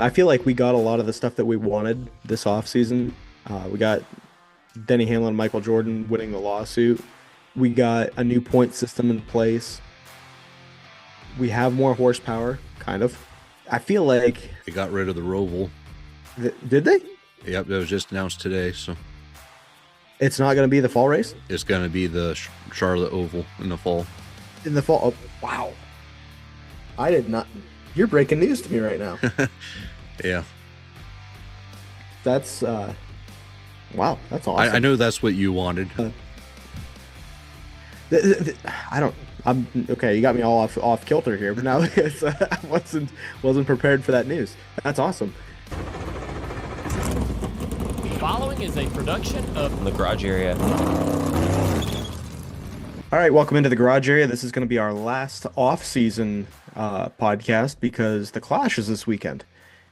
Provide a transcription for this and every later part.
I feel like we got a lot of the stuff that we wanted this offseason. We got Denny Hamlin and Michael Jordan winning the lawsuit. We got a new point system in place. We have more horsepower, kind of. I feel like, They got rid of the Roval. did they? Yep, that was just announced today. So It's not going to be the fall race it's going to be the Charlotte Oval in the fall. in the fall. Oh, wow. I did not. You're breaking news to me right now. Yeah, That's, wow, that's I awesome. know that's what you wanted. Uh, I don't. I'm okay. You got me all off kilter here, but now I wasn't prepared for that news. That's awesome. Following is a production of the garage area. All right, welcome into the garage area. This is going to be our last off-season podcast because the Clash is this weekend,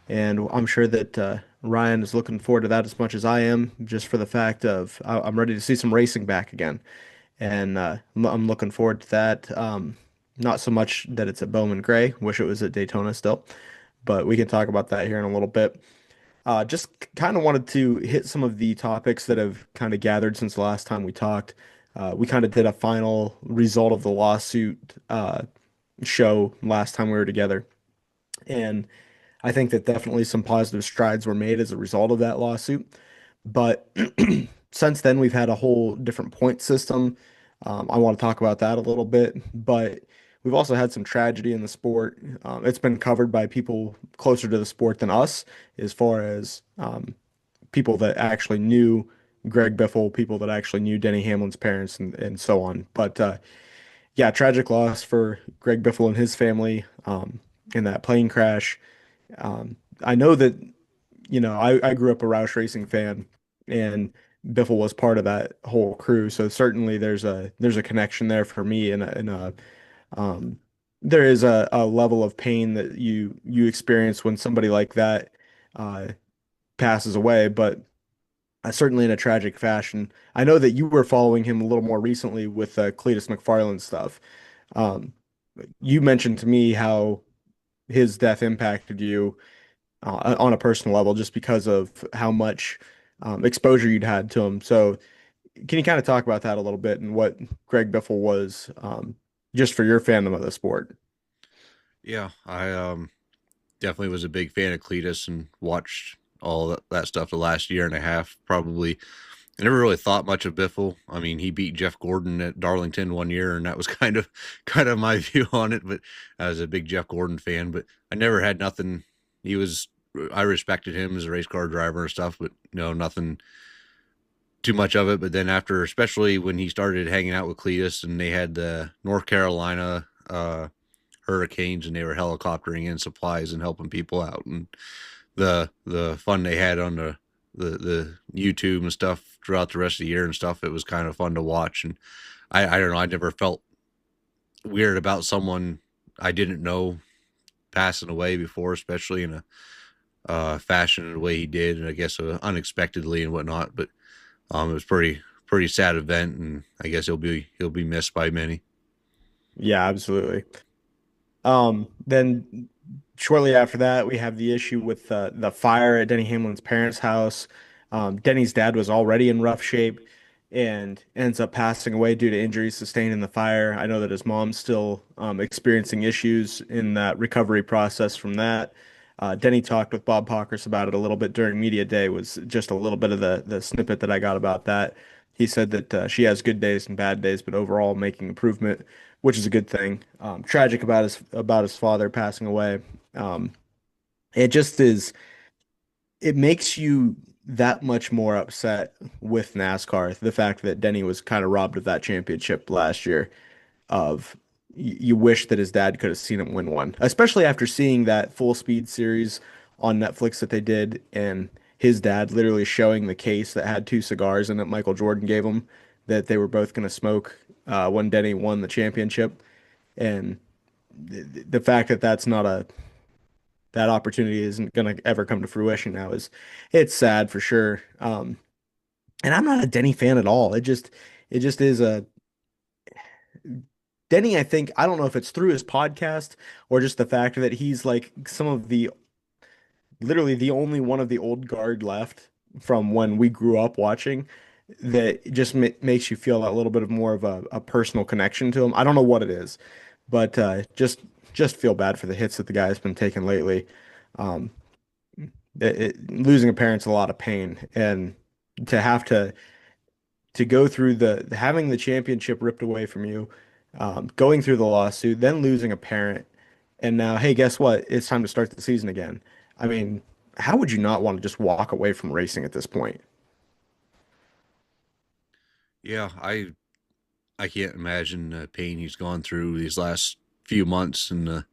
and I'm sure that Ryan is looking forward to that as much as I am, just for the fact of I'm ready to see some racing back again, and I'm looking forward to that. Not so much that it's at Bowman Gray. Wish it was at Daytona still, but we can talk about that here in a little bit. Just kind of wanted to hit some of the topics that have kind of gathered since the last time we talked. We kind of did a final result of the lawsuit show last time we were together. And I think that definitely some positive strides were made as a result of that lawsuit. But since then, we've had a whole different point system. I want to talk about that a little bit, but we've also had some tragedy in the sport. It's been covered by people closer to the sport than us, as far as people that actually knew Greg Biffle, people that actually knew Denny Hamlin's parents, and so on. But yeah, tragic loss for Greg Biffle and his family in that plane crash. I know that I grew up a Roush Racing fan, and Biffle was part of that whole crew. So certainly there's a connection there for me, and um, there is a level of pain that you experience when somebody like that uh, passes away, but certainly in a tragic fashion. I know that you were following him a little more recently with Cletus McFarland stuff. Um, you mentioned to me how his death impacted you on a personal level just because of how much exposure you'd had to him. So can you kind of talk about that a little bit and what Greg Biffle was just for your fandom of the sport? Yeah, I definitely was a big fan of Cletus and watched all that stuff the last year and a half. Probably, I never really thought much of Biffle. I mean, he beat Jeff Gordon at Darlington one year, and that was kind of my view on it. But I was a big Jeff Gordon fan, but I never had nothing. He was I respected him as a race car driver and stuff, but no, nothing too much of it. But then after, especially when he started hanging out with Cletus and they had the North Carolina hurricanes and they were helicoptering in supplies and helping people out, and the fun they had on the YouTube and stuff throughout the rest of the year and stuff, it was kind of fun to watch. And I don't know, I never felt weird about someone I didn't know passing away before, especially in a fashion and the way he did, and I guess unexpectedly and whatnot. But it was pretty sad event, and I guess he'll be missed by many. Yeah, absolutely. Then shortly after that, we have the issue with the fire at Denny Hamlin's parents' house. Denny's dad was already in rough shape and ends up passing away due to injuries sustained in the fire. I know that his mom's still experiencing issues in that recovery process from that. Denny talked with Bob Pockers about it a little bit during media day, was just a little bit of the snippet that I got about that. He said that she has good days and bad days, but overall making improvement, which is a good thing. Tragic about his father passing away. Um, it just is. It makes you that much more upset with NASCAR. The fact that Denny was kind of robbed of that championship last year. Of you wish that his dad could have seen him win one, especially after seeing that full speed series on Netflix that they did, and his dad literally showing the case that had two cigars in it Michael Jordan gave him that they were both going to smoke when Denny won the championship. And the fact that that opportunity isn't going to ever come to fruition now is it's sad for sure. And I'm not a Denny fan at all. It just is a Denny. I think I don't know if it's through his podcast or just the fact that he's like some of the literally the only one of the old guard left from when we grew up watching that just makes you feel that little bit of more of a personal connection to him. I don't know what it is, but just feel bad for the hits that the guy's been taking lately. Um, losing a parent's a lot of pain, and to have to go through the having the championship ripped away from you, going through the lawsuit, then losing a parent, and now, hey, guess what? It's time to start the season again. I mean, how would you not want to just walk away from racing at this point? Yeah, I can't imagine the pain he's gone through these last few months, and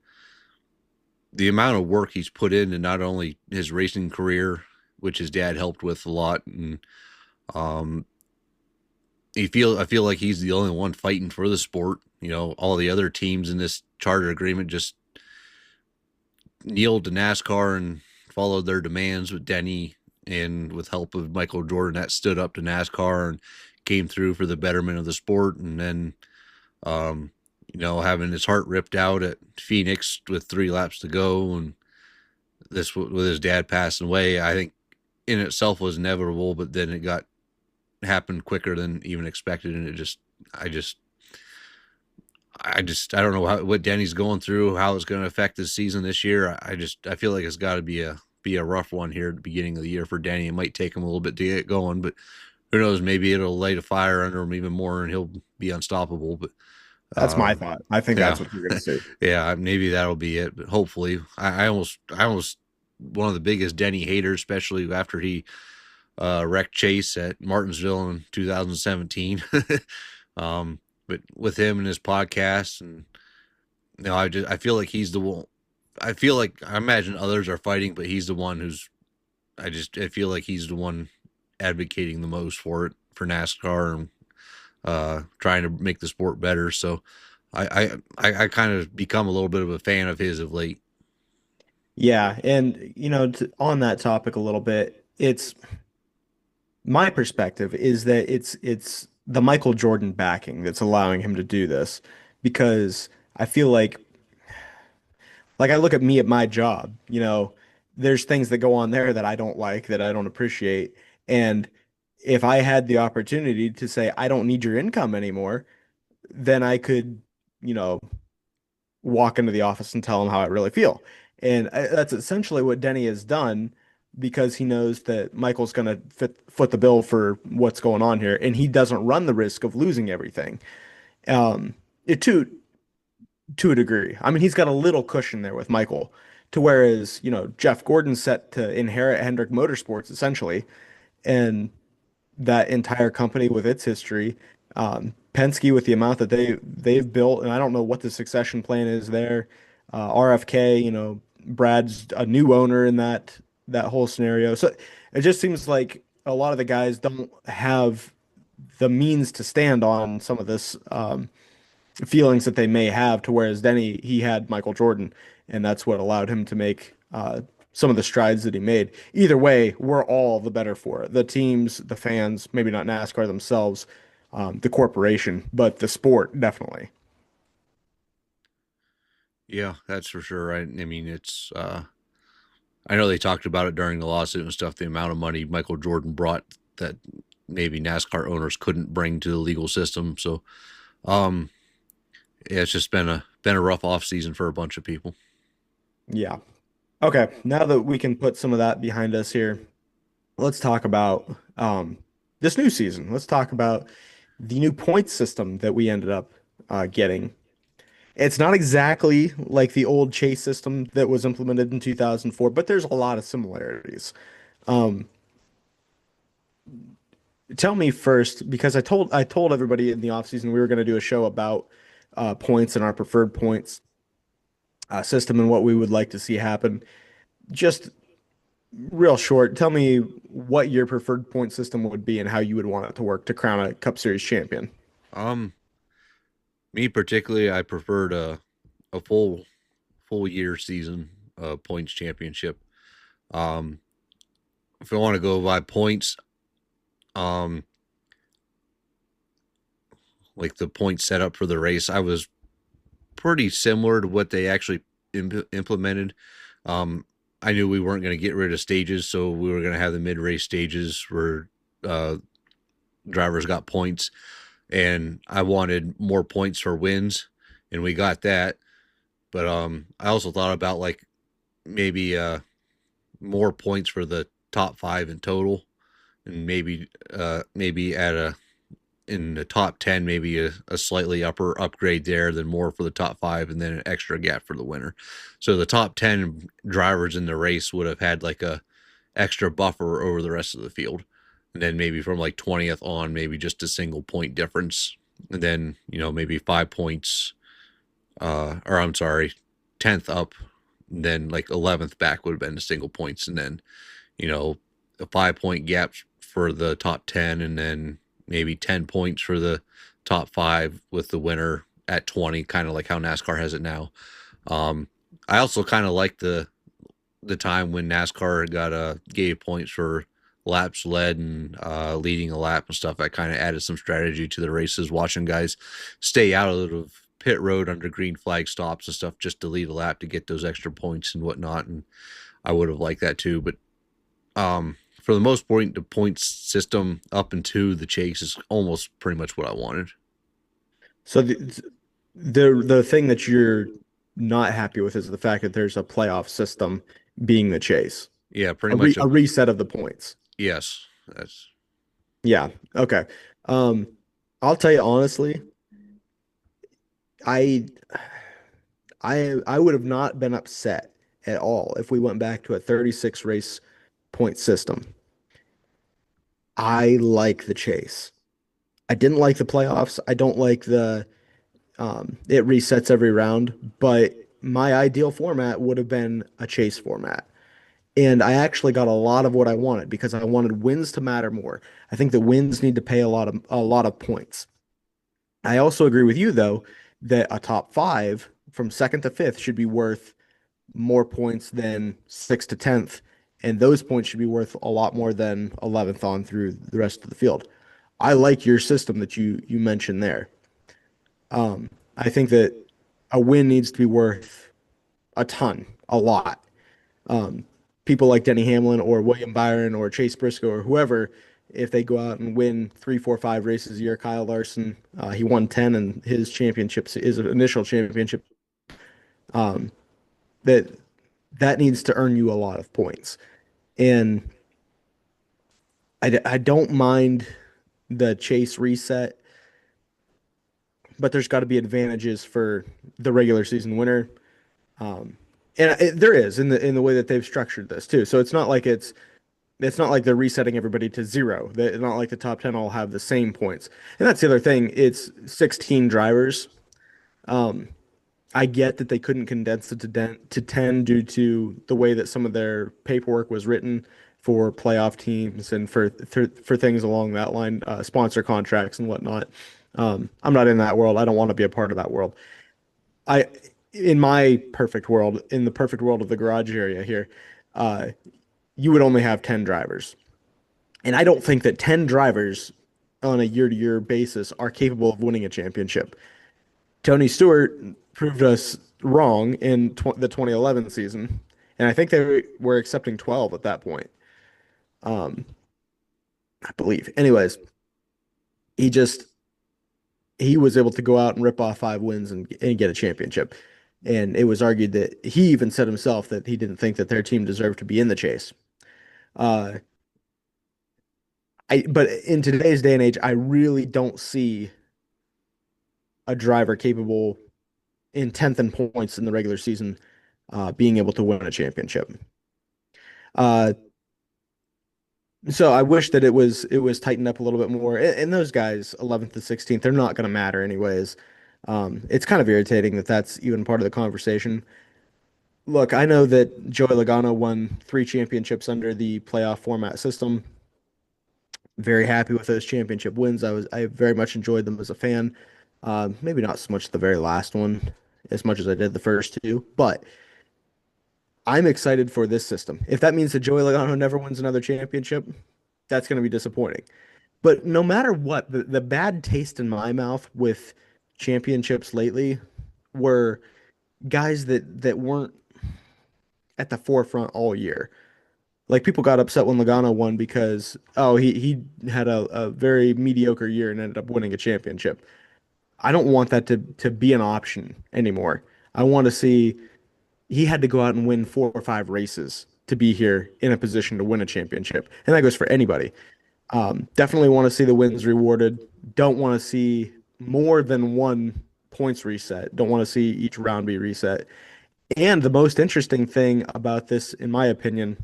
the amount of work he's put into not only his racing career, which his dad helped with a lot, and um, I feel like he's the only one fighting for the sport. You know, all the other teams in this charter agreement just kneeled to NASCAR and followed their demands with Denny and with help of Michael Jordan that stood up to NASCAR and came through for the betterment of the sport. And then, um, you know, having his heart ripped out at Phoenix with 3 laps to go, and this with his dad passing away, I think in itself was inevitable. But then it got happened quicker than even expected, and I just I don't know what Denny's going through, how it's going to affect his season this year. I feel like it's got to be a rough one here at the beginning of the year for Denny. It might take him a little bit to get going, but who knows? Maybe it'll light a fire under him even more, and he'll be unstoppable. But That's my thought. I think yeah, that's what you're going to see. yeah, maybe that'll be it. But hopefully, I almost one of the biggest Denny haters, especially after he wrecked Chase at Martinsville in 2017. But with him and his podcast, and you know, I feel like he's the one. I feel like I imagine others are fighting, but he's the one who's. I feel like he's the one advocating the most for it for NASCAR and trying to make the sport better. So I kind of become a little bit of a fan of his of late. Yeah, and on that topic a little bit, it's my perspective is that it's the Michael Jordan backing that's allowing him to do this because I feel like I look at me at my job, there's things that go on there that I don't like, that I don't appreciate. And if I had the opportunity to say, I don't need your income anymore, then I could, you know, walk into the office and tell them how I really feel. And that's essentially what Denny has done because he knows that Michael's going to foot the bill for what's going on here, and he doesn't run the risk of losing everything. Um, it to a degree. I mean, he's got a little cushion there with Michael, to whereas, Jeff Gordon's set to inherit Hendrick Motorsports essentially, and that entire company with its history. Penske with the amount that they've built, and I don't know what the succession plan is there. RFK, Brad's a new owner in that whole scenario. So it just seems like a lot of the guys don't have the means to stand on some of this feelings that they may have, to whereas Denny, he had Michael Jordan, and that's what allowed him to make some of the strides that he made. Either way, we're all the better for it. The teams, the fans, maybe not NASCAR themselves, the corporation, but the sport definitely. Yeah, that's for sure. I mean, it's I know they talked about it during the lawsuit and stuff. The amount of money Michael Jordan brought that maybe NASCAR owners couldn't bring to the legal system. So, um, yeah, it's just been a rough off season for a bunch of people. Yeah. Okay. Now that we can put some of that behind us here, let's talk about this new season. Let's talk about the new point system that we ended up getting. It's not exactly like the old chase system that was implemented in 2004, but there's a lot of similarities. Um, Tell me first, because I told everybody in the offseason we were going to do a show about points and our preferred points system and what we would like to see happen. Just real short, tell me what your preferred point system would be and how you would want it to work to crown a Cup Series champion. Um, Me particularly, I preferred a full year season points championship. Um, if I want to go by points, um, like the points set up for the race, I was pretty similar to what they actually implemented. Um, I knew we weren't going to get rid of stages, so we were going to have the mid race stages where uh, drivers got points, and I wanted more points for wins, and we got that. But I also thought about like maybe more points for the top five in total, and maybe at a in the top 10, maybe a slightly upper upgrade there, then more for the top five, and then an extra gap for the winner. So the top 10 drivers in the race would have had like a extra buffer over the rest of the field. And then maybe from like 20th on, maybe just a single point difference. And then, maybe 5 points, or I'm sorry, 10th up, and then like 11th back would have been the single points. And then, you know, a 5 point gap for the top 10, and then maybe 10 points for the top five with the winner at 20, kind of like how NASCAR has it now. Um, I also kind of like the time when NASCAR got gave points for laps led and leading a lap and stuff. That kind of added some strategy to the races, watching guys stay out of pit road under green flag stops and stuff just to lead a lap to get those extra points and whatnot. And I would have liked that too. But for the most part, the points system up into the chase is almost pretty much what I wanted. So the thing that you're not happy with is the fact that there's a playoff system being the chase, Yeah, pretty much. a reset of the points. Yes, that's Yeah. Okay. Um, I'll tell you honestly, I I would have not been upset at all if we went back to a 36 race point system. I like the chase. I didn't like the playoffs. I don't like the it resets every round, but my ideal format would have been a chase format. And I actually got a lot of what I wanted because I wanted wins to matter more. I think the wins need to pay a lot of points. I also agree with you though that a top five from second to fifth should be worth more points than sixth to tenth, and those points should be worth a lot more than 11th on through the rest of the field. I like your system that you mentioned there. I think that a win needs to be worth a ton, a lot. Um, People like Denny Hamlin or William Byron or Chase Briscoe or whoever, if they go out and win three, four, 5 races a year, Kyle Larson, he won 10 and his initial championship, um, that that needs to earn you a lot of points. And I don't mind the chase reset, but there's got to be advantages for the regular season winner. Um, and there is in the way that they've structured this too. So it's not like they're resetting everybody to zero. It's not like the top 10 all have the same points. And that's the other thing. It's 16 drivers. Um, I get that they couldn't condense it to 10 due to the way that some of their paperwork was written for playoff teams and for things along that line, sponsor contracts and whatnot. I'm not in that world. I don't want to be a part of that world. I, in my perfect world, in the perfect world of the garage area here, uh, you would only have 10 drivers. And I don't think that 10 drivers on a year-to-year basis are capable of winning a championship. Tony Stewart proved us wrong in the 2011 season, and I think they were accepting 12 at that point. Um, I believe. Anyways, he just he was able to go out and rip off 5 wins and get a championship. And it was argued that he even said himself that he didn't think that their team deserved to be in the chase. Uh, but in today's day and age, I really don't see a driver capable in 10th in points in the regular season being able to win a championship. Uh, so I wish that it was tightened up a little bit more. And those guys, 11th to 16th, they're not going to matter anyways. It's kind of irritating that that's even part of the conversation. Look, I know that Joey Logano won 3 championships under the playoff format system. Very happy with those championship wins. I very much enjoyed them as a fan. Maybe not so much the very last one as much as I did the first two, but I'm excited for this system. If that means that Joey Logano never wins another championship, that's going to be disappointing. But no matter what, the bad taste in my mouth with championships lately were guys that weren't at the forefront all year. Like people got upset when Logano won because he had a very mediocre year and ended up winning a championship. I don't want that to be an option anymore. I want to see he had to go out and win 4 or 5 races to be here in a position to win a championship. And that goes for anybody. Definitely want to see the wins rewarded. Don't want to see more than one points reset. Don't want to see each round be reset. And the most interesting thing about this, in my opinion,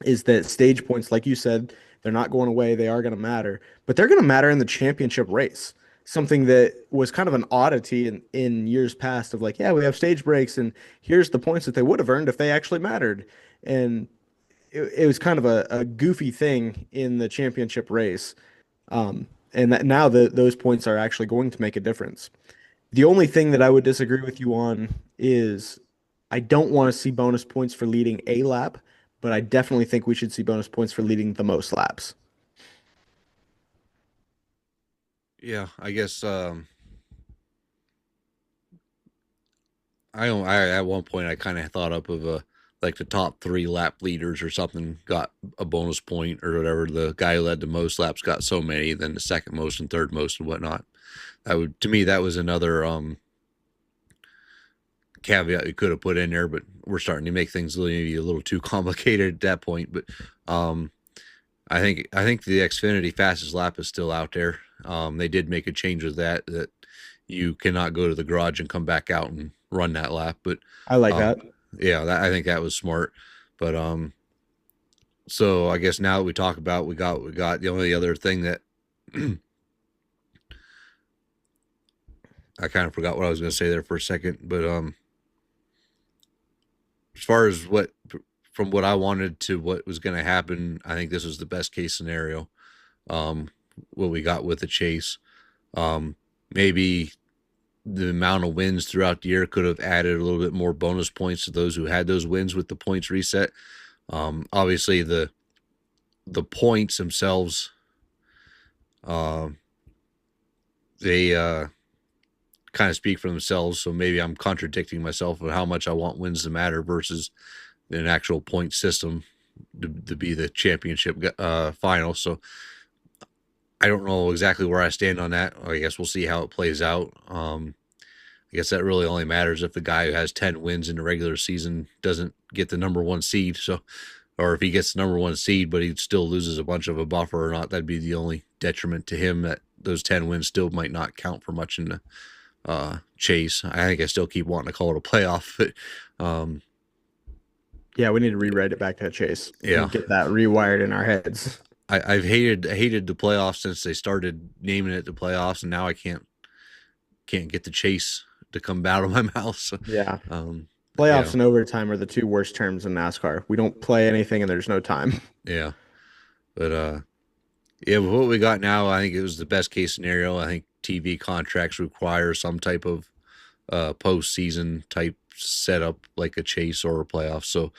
is that stage points, like you said, they're not going away. They are going to matter, but they're going to matter in the championship race. Something that was kind of an oddity in years past of like, yeah, we have stage breaks and here's the points that they would have earned if they actually mattered. And it was kind of a goofy thing in the championship race. And that now those points are actually going to make a difference. The only thing that I would disagree with you on is I don't want to see bonus points for leading a lap, but I definitely think we should see bonus points for leading the most laps. Yeah, I guess I at one point I kind of thought up of a like the top 3 lap leaders or something got a bonus point or whatever. The guy who led the most laps got so many, then the second most and third most and whatnot. That would to me that was another caveat you could have put in there, but we're starting to make things maybe a little too complicated at that point. But um, I think the Xfinity fastest lap is still out there. They did make a change with that you cannot go to the garage and come back out and run that lap. But I like um, that. yeah, I think that was smart. But so I guess now that we talk about we got the only other thing that I kind of forgot what I was going to say there for a second. But as far as what from what I wanted to what was going to happen, I think this was the best case scenario. Um, what we got with the chase. Maybe the amount of wins throughout the year could have added a little bit more bonus points to those who had those wins with the points reset. Obviously, the points themselves, uh, they kind of speak for themselves. So maybe I'm contradicting myself of how much I want wins to matter versus an actual point system to be the championship final. So I don't know exactly where I stand on that. I guess we'll see how it plays out. I guess that really only matters if the guy who has 10 wins in the regular season doesn't get the number 1 seed. So, or if he gets the number 1 seed, but he still loses a bunch of a buffer or not, that'd be the only detriment to him that those 10 wins still might not count for much in the chase. I think I still keep wanting to call it a playoff, but Yeah, we need to rewrite it back to a chase yeah, and get that rewired in our heads. I've hated the playoffs since they started naming it the playoffs, and now I can't get the chase to come out of my mouth. So, Yeah. um, Playoffs yeah, and overtime are the two worst terms in NASCAR. We don't play anything and there's no time. yeah, but yeah, with what we got now, I think it was the best case scenario. I think TV contracts require some type of postseason type setup, like a chase or a playoff. So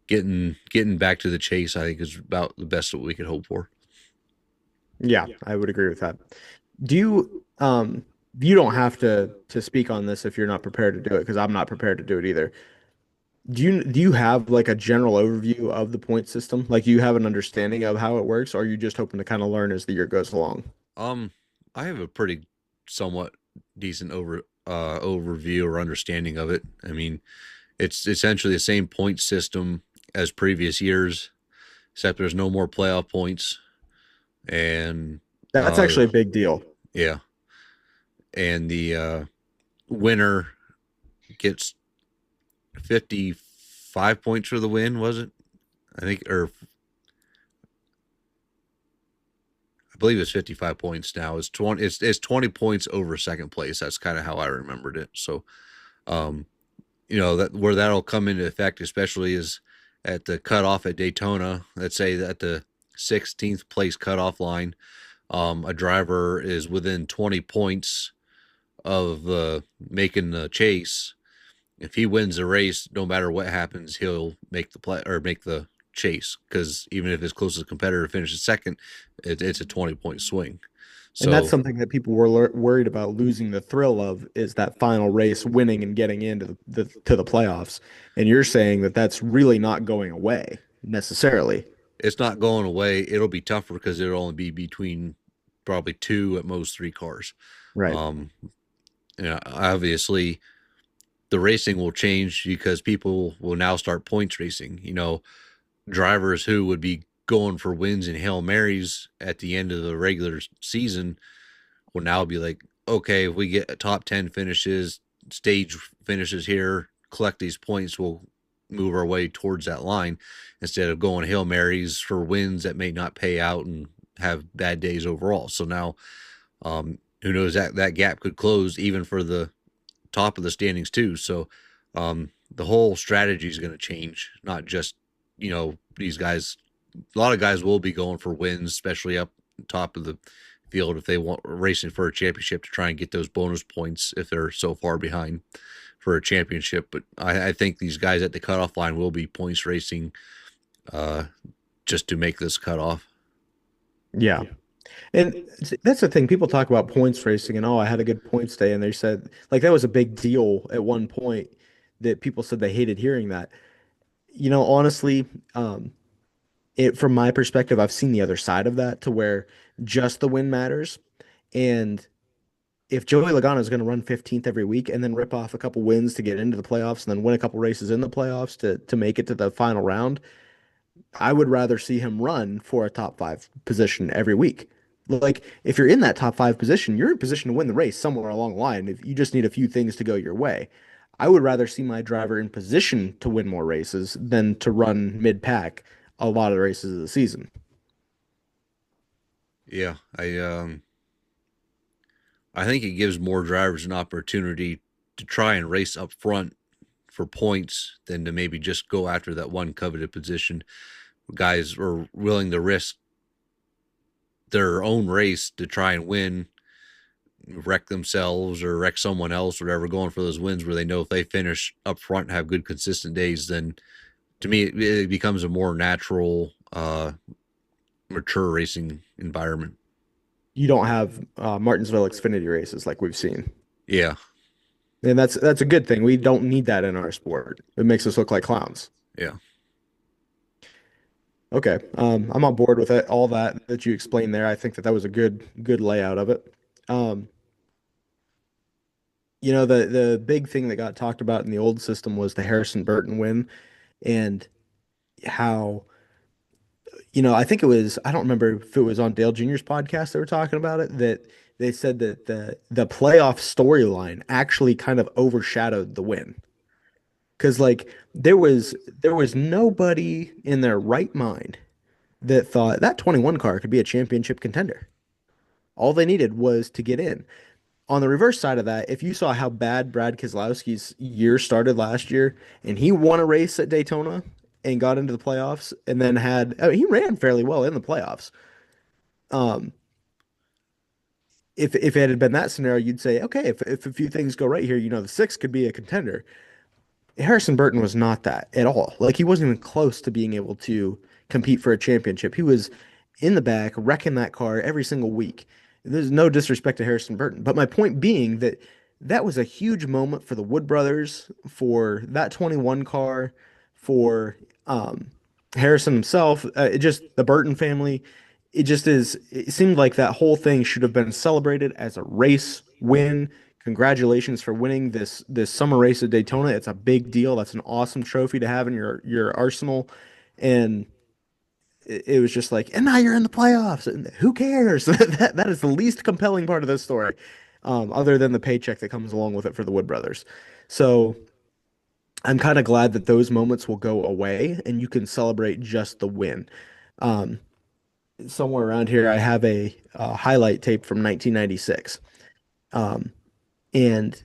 getting back to the chase, I think is about the best that we could hope for. Yeah, I would agree with that. Do you you don't have to speak on this if you're not prepared to do it because I'm not prepared to do it either. Do you have like a general overview of the point system? Like do you have an understanding of how it works, or are you just hoping to kind of learn as the year goes along? Um, I have a pretty somewhat decent overview or understanding of it. I mean, it's essentially the same point system as previous years, except there's no more playoff points, and That's uh, actually a big deal. yeah, and the winner gets 55 points for the win. Was it? I think, or I believe it's 55 points now. It's 20. It's 20 points over second place. That's kind of how I remembered it. So, um, that where that'll come into effect, especially is at the cutoff at Daytona. Let's say that the 16th place cutoff line, a driver is within 20 points of making the chase. If he wins the race, no matter what happens, he'll make the play or make the chase because even if his closest competitor finishes second, it's a 20-point swing. And that's So something that people were worried about losing the thrill of is that final race, winning and getting into the playoffs. And you're saying that that's really not going away necessarily. it's not going away. It'll be tougher because it'll only be between probably two at most three cars. Right. Um, obviously, the racing will change because people will now start points racing. Drivers who would be going for wins and Hail Marys at the end of the regular season will now be like, okay, if we get top 10 finishes, stage finishes here, collect these points, we'll move our way towards that line instead of going Hail Marys for wins that may not pay out and have bad days overall. So now, who knows, that gap could close even for the top of the standings too. So the whole strategy is going to change, not just, these guys. A lot of guys will be going for wins, especially up top of the field if they want racing for a championship to try and get those bonus points if they're so far behind for a championship. But I think these guys at the cutoff line will be points racing uh, just to make this cutoff. Yeah. And that's the thing. People talk about points racing and, oh, I had a good points day. And they said, like, that was a big deal at one point that people said they hated hearing that. Honestly, um, from my perspective, I've seen the other side of that to where just the win matters. And if Joey Logano is going to run 15th every week and then rip off a couple wins to get into the playoffs and then win a couple races in the playoffs to make it to the final round, I would rather see him run for a top five position every week. Like, if you're in that top five position, you're in position to win the race somewhere along the line. If you just need a few things to go your way, I would rather see my driver in position to win more races than to run mid pack a lot of the races of the season. Yeah, I think it gives more drivers an opportunity to try and race up front for points than to maybe just go after that one coveted position. Guys are willing to risk their own race to try and win, wreck themselves or wreck someone else, whatever, going for those wins where they know if they finish up front and have good consistent days, then to me it becomes a more natural, mature racing environment. You don't have Martinsville Xfinity races like we've seen. Yeah, And that's a good thing. We don't need that in our sport. It makes us look like clowns. yeah, Okay. I'm on board with it. All that you explained there. I think that was a good layout of it. Um, the big thing that got talked about in the old system was the Harrison Burton win and how, I think it was, I don't remember if it was on Dale Jr.'s podcast they were talking about it, that they said that the playoff storyline actually kind of overshadowed the win. Because like there was nobody in their right mind that thought that 21 car could be a championship contender. All they needed was to get in. On the reverse side of that, if you saw how bad Brad Keselowski's year started last year, and he won a race at Daytona and got into the playoffs, and then he ran fairly well in the playoffs. Um, if it had been that scenario, you'd say, okay, if a few things go right here, the six could be a contender. Harrison Burton was not that at all. Like he wasn't even close to being able to compete for a championship. He was in the back wrecking that car every single week. There's no disrespect to Harrison Burton, but my point being that that was a huge moment for the Wood brothers, for that 21 car, for Harrison himself, just the Burton family. It just is. It seemed like that whole thing should have been celebrated as a race win. Congratulations for winning this summer race at Daytona. It's a big deal. That's an awesome trophy to have in your arsenal. And it was just like, and now you're in the playoffs. And who cares? That is the least compelling part of this story, other than the paycheck that comes along with it for the Wood brothers. So I'm kind of glad that those moments will go away and you can celebrate just the win. Um, Somewhere around here, I have a highlight tape from 1996. Um, and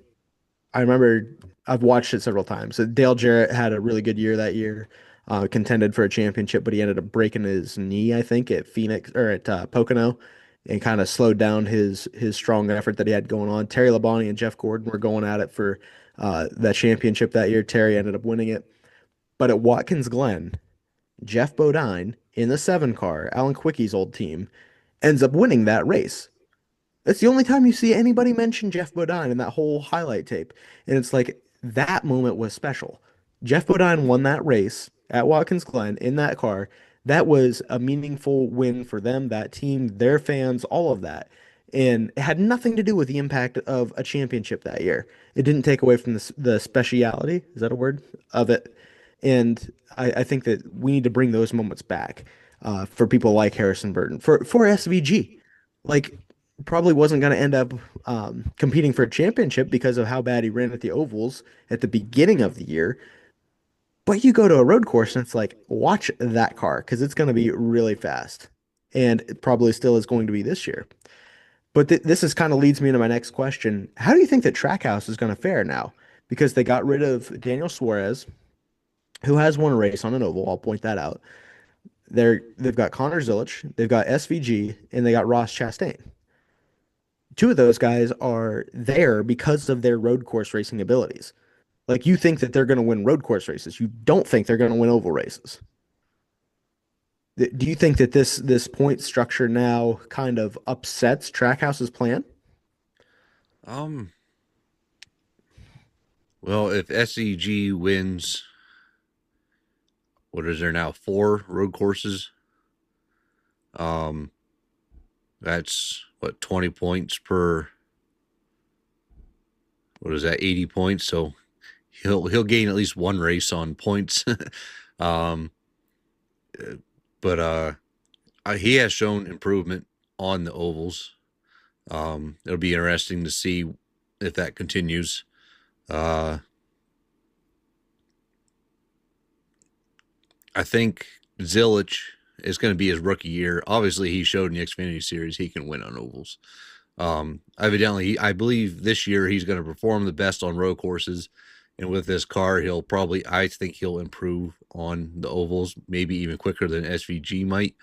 I remember I've watched it several times. So Dale Jarrett had a really good year that year, contended for a championship, but he ended up breaking his knee, I think, at Phoenix or at Pocono, and kind of slowed down his strong effort that he had going on. Terry Labonte and Jeff Gordon were going at it for that championship that year. Terry ended up winning it, but at Watkins Glen, Jeff Bodine in the seven car, Alan Quicky's old team, ends up winning that race. That's the only time you see anybody mention Jeff Bodine in that whole highlight tape. And it's like that moment was special. Jeff Bodine won that race at Watkins Glen in that car. That was a meaningful win for them, that team, their fans, all of that. And it had nothing to do with the impact of a championship that year. It didn't take away from the speciality, is that a word, of it. And I think that we need to bring those moments back for people like Harrison Burton, for SVG. Like, probably wasn't going to end up competing for a championship because of how bad he ran at the ovals at the beginning of the year. But you go to a road course and it's like, watch that car because it's going to be really fast. And it probably still is going to be this year. But this is kind of leads me into my next question. How do you think that Trackhouse is going to fare now? Because they got rid of Daniel Suarez, who has won a race on an oval. I'll point that out. They've got Connor Zilic, they've got SVG, and they got Ross Chastain. Two of those guys are there because of their road course racing abilities. Like you think that they're going to win road course races. You don't think they're going to win oval races. Do you think that this point structure now kind of upsets Trackhouse's plan? Um, well, if SEG wins, what is there now? 4 road courses. Um, that's what 20 points per. What is that? 80 points. So he'll gain at least 1 race on points. um, but he has shown improvement on the ovals. It'll be interesting to see if that continues. I think Zilic is going to be his rookie year. Obviously, he showed in the Xfinity Series he can win on ovals. Evidently, I believe this year he's going to perform the best on road courses, and with this car, I think he'll improve on the ovals, maybe even quicker than SVG might.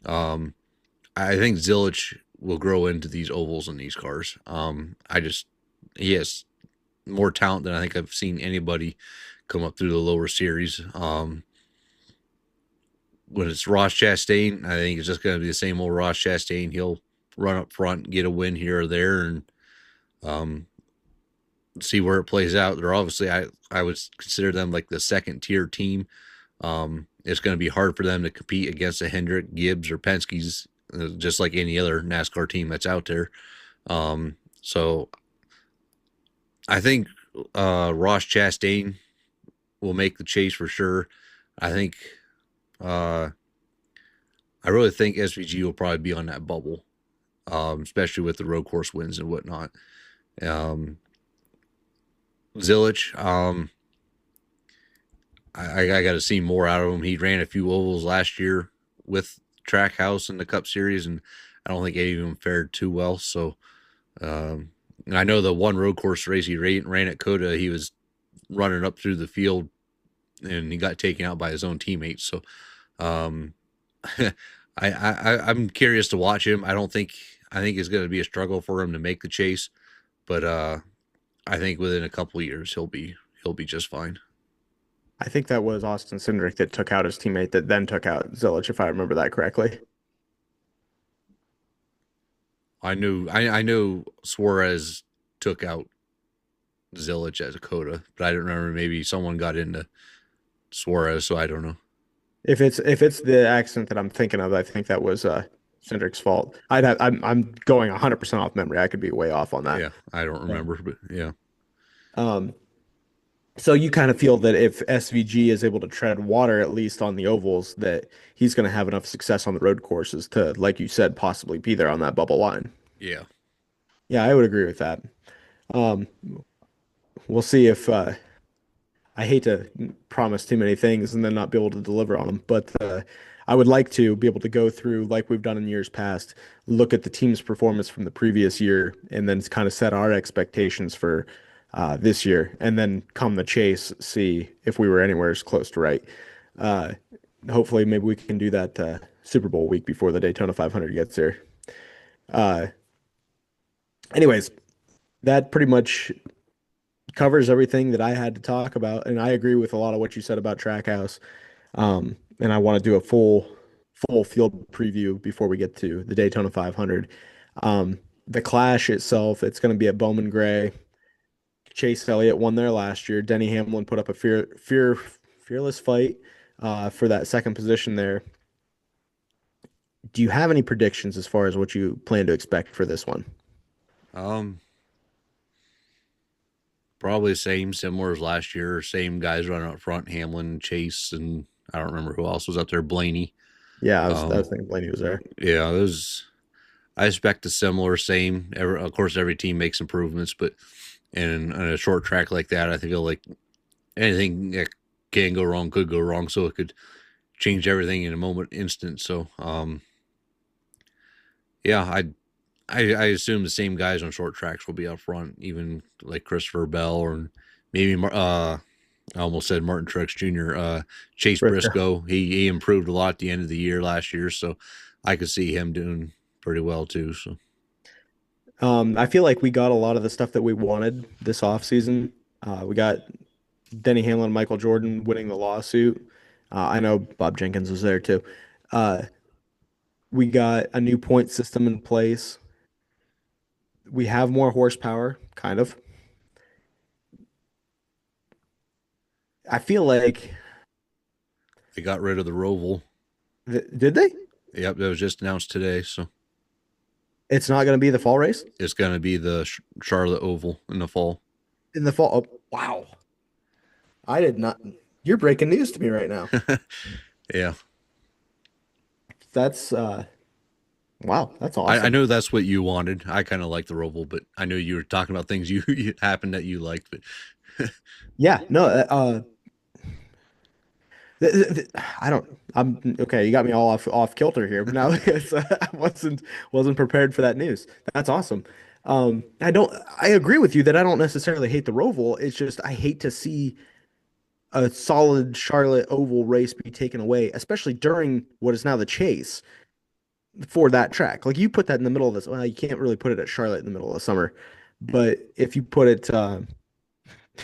I think Zilic will grow into these ovals in these cars. He has more talent than I think I've seen anybody come up through the lower series. When it's Ross Chastain, I think it's just going to be the same old Ross Chastain. He'll run up front, get a win here or there, and see where it plays out. They're obviously, I would consider them like the second tier team. It's going to be hard for them to compete against a Hendrick, Gibbs, or Penske's, just like any other NASCAR team that's out there. So I think Ross Chastain will make the chase for sure. I really think SVG will probably be on that bubble, especially with the road course wins and whatnot. Zilic, I got to see more out of him. He ran a few ovals last year with Trackhouse in the Cup Series, and I don't think any of them fared too well. So, I know the one road course race he ran at COTA, he was running up through the field, and he got taken out by his own teammates. So, I'm curious to watch him. I think it's going to be a struggle for him to make the chase, but I think within a couple of years he'll be just fine. I think that was Austin Cindric that took out his teammate that then took out Zilic, if I remember that correctly. I knew Suarez took out Zilic as a COTA, but I don't remember. Maybe someone got into Suarez, so I don't know. If it's the accident that I'm thinking of, I think that was Cindric's fault. I'm going 100% off memory. I could be way off on that. Yeah, I don't remember, but yeah. So you kind of feel that if SVG is able to tread water, at least on the ovals, that he's going to have enough success on the road courses to, like you said, possibly be there on that bubble line. Yeah. Yeah, I would agree with that. We'll see if I hate to promise too many things and then not be able to deliver on them, but I would like to be able to go through, like we've done in years past, look at the team's performance from the previous year, and then kind of set our expectations for this year, and then come the chase, see if we were anywhere as close to right. Hopefully, maybe we can do that Super Bowl week before the Daytona 500 gets here. Anyways, that pretty much covers everything that I had to talk about, and I agree with a lot of what you said about Trackhouse. And I want to do a full field preview before we get to the Daytona 500. The Clash itself, it's going to be at Bowman Gray. Chase Elliott won there last year. Denny Hamlin put up a fearless fight for that second position there. Do you have any predictions as far as what you plan to expect for this one? Um, Probably same, similar as last year. Same guys running up front, Hamlin, Chase, and I don't remember who else was up there. Blaney. Yeah, I was Um, thinking Blaney was there. yeah, it was. I expect a similar, same. Of course, every team makes improvements, but in a short track like that, I feel like anything that can go wrong could go wrong. So it could change everything in a moment, instant. So, yeah, I assume the same guys on short tracks will be up front, even like Christopher Bell or maybe I almost said Martin Truex Jr. Chase Briscoe. Briscoe. He improved a lot at the end of the year last year, so I could see him doing pretty well too. So I feel like we got a lot of the stuff that we wanted this offseason. We got Denny Hamlin and Michael Jordan winning the lawsuit. I know Bob Jenkins was there too. Uh, we got a new point system in place. We have more horsepower, kind of. I feel like, they got rid of the Roval. did they? Yep, that was just announced today. So It's not going to be the fall race it's going to be the Charlotte Oval in the fall. in the fall. Oh, wow. I did not. You're breaking news to me right now. Yeah, That's wow, that's I awesome. know that's what you wanted. I kind of like the Roval, but I know you were talking about things you happened that you liked. But Yeah, no, I don't. I'm okay. You got me all off kilter here. But now I wasn't prepared for that news. That's awesome. I don't. I agree with you that I don't necessarily hate the Roval. It's just I hate to see a solid Charlotte Oval race be taken away, especially during what is now the Chase for that track. Like you put that in the middle of this. Well, you can't really put it at Charlotte in the middle of the summer, but if you put it,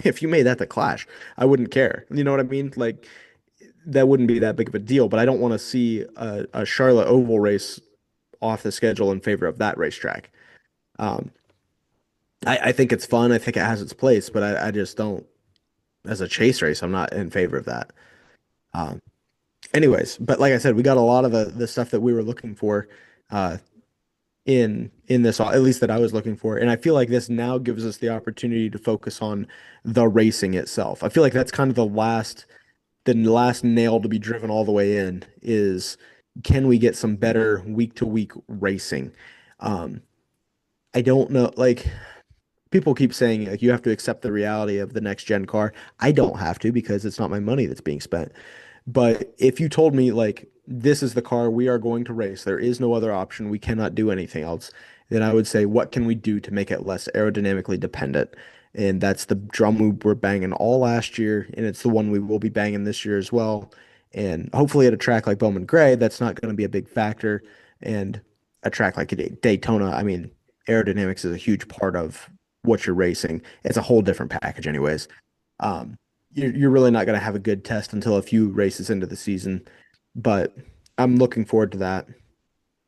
if you made that the Clash, I wouldn't care. You know what I mean? Like that wouldn't be that big of a deal, but I don't want to see a Charlotte Oval race off the schedule in favor of that racetrack. Um, I think it's fun. I think it has its place, but I just don't, as a chase race, I'm not in favor of that. Um, Anyways, but like I said, we got a lot of the stuff that we were looking for uh, in this, at least that I was looking for. And I feel like this now gives us the opportunity to focus on the racing itself. I feel like that's kind of the last nail to be driven all the way in is can we get some better week to week racing? Um, I don't know, like people keep saying like you have to accept the reality of the next gen car. I don't have to because it's not my money that's being spent. But if you told me like this is the car we are going to race, there is no other option, we cannot do anything else, then I would say what can we do to make it less aerodynamically dependent? And that's the drum we were banging all last year, and it's the one we will be banging this year as well. And hopefully at a track like Bowman Gray, that's not going to be a big factor. And a track like Daytona, I mean, aerodynamics is a huge part of what you're racing. It's a whole different package, anyways. Um, you're really not going to have a good test until a few races into the season. But I'm looking forward to that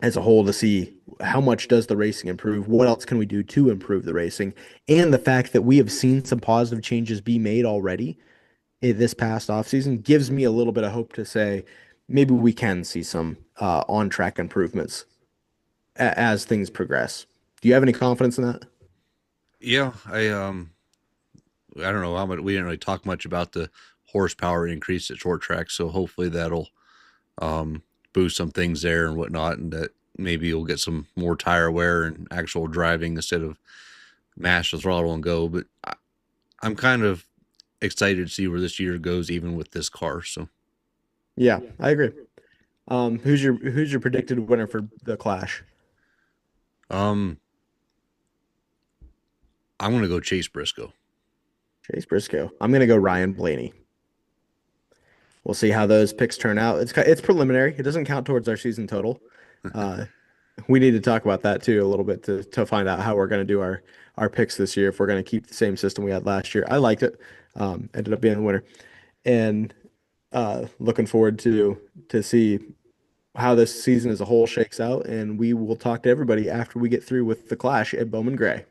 as a whole to see how much does the racing improve? What else can we do to improve the racing? And the fact that we have seen some positive changes be made already in this past offseason gives me a little bit of hope to say maybe we can see some on-track improvements as things progress. Do you have any confidence in that? yeah, I don't know how much we didn't really talk much about the horsepower increase at short tracks, so hopefully that'll boost some things there and whatnot, and that maybe you'll get some more tire wear and actual driving instead of mash the throttle and go. But I'm kind of excited to see where this year goes, even with this car. So Yeah, I agree. Who's your predicted winner for the Clash? um, I'm gonna go Chase Briscoe. Chase Briscoe. I'm gonna go Ryan Blaney. We'll see how those picks turn out. It's preliminary. It doesn't count towards our season total. Uh, we need to talk about that too a little bit to find out how we're going to do our picks this year. If we're going to keep the same system we had last year, I liked it. Ended up being the winner, and looking forward to see how this season as a whole shakes out, and we will talk to everybody after we get through with the Clash at Bowman Gray.